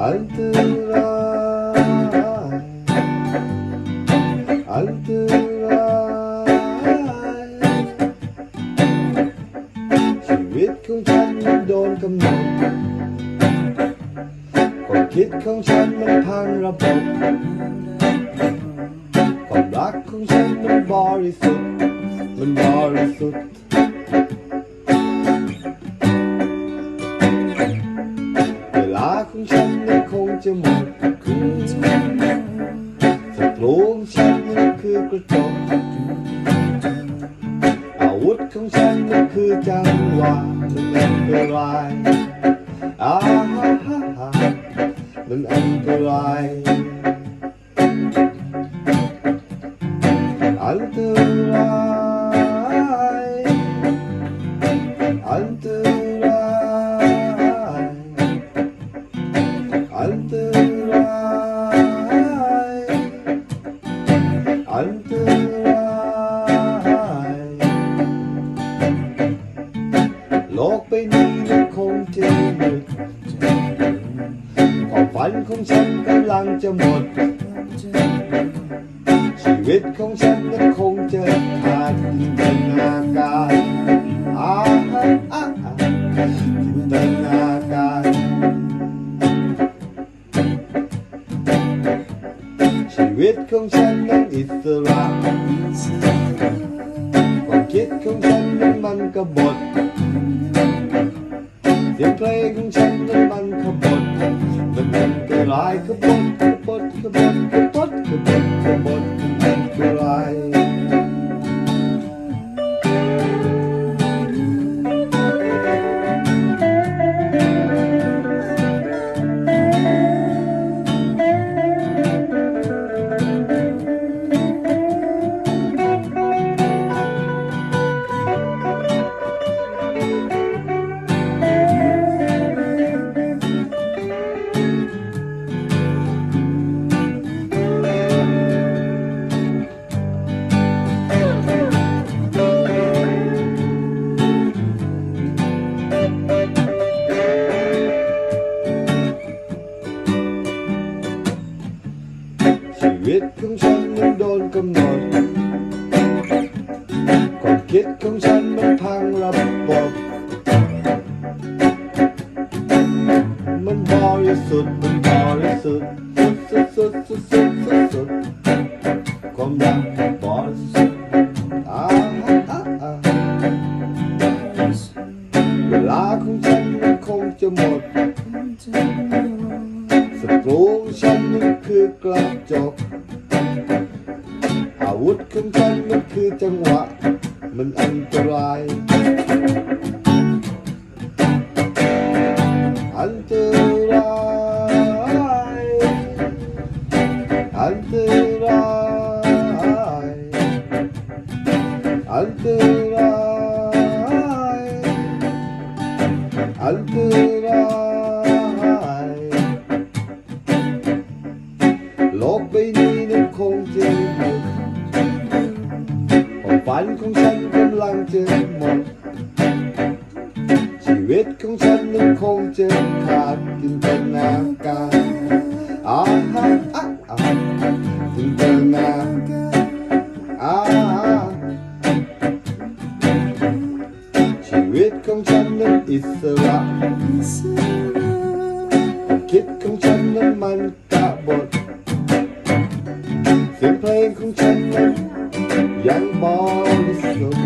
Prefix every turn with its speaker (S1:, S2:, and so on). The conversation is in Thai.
S1: อันตรายอันตรายชีวิตของฉันมันโดนกำหนดความคิดของฉันมันพังระบบความรักของฉันมันบริสุทธิ์มันบริสุทธิ์เวลาของฉันมันคงจะหมดศัตรูของฉันมันคือกระจกอาวุธของฉันมันคือจังหวะมันอันตรายมันอันตรายอันตรายอันตรายอันตรายอันตรายโลกใบนี้มันคงจะหยุดความฝันของฉันกำลังจะหมดชีวิตของฉันมันคงจะขาดจินตนาการจินตนาการชีวิตของฉันนั้นอิสระความคิดของฉันนั้นมันกบฏเสียงเพลงของฉันนั้นมันขบฏมันอันตรายขบฏขบฏขบฏขบฏขบฏขบฏอันตรายชีวิตของฉันมันโดนกำหนดความคิดของฉันมันพังระบบมันบริสุทธิ์มันบริสุทธิ์สุดความรักบริสุทธิ์เวลาของฉันมันคงจะหมดศัตรูของฉันมันคือกระจกอาวุธของฉันมันคือจังหวะมันอันตรายอันตรายอันตรายอันตรายอันตรายโลกใบนี้นั้นคงจะหมดความฝันของฉันกำลังจะหมดชีวิตของฉันนั้นคงจะขาดจินตนาการจินตนาการชีวิตของฉันนั้นอิสระความคิดของฉันนั้นมันกบฏเสียงเพลงของฉันนั้นยังบริสุทธิ์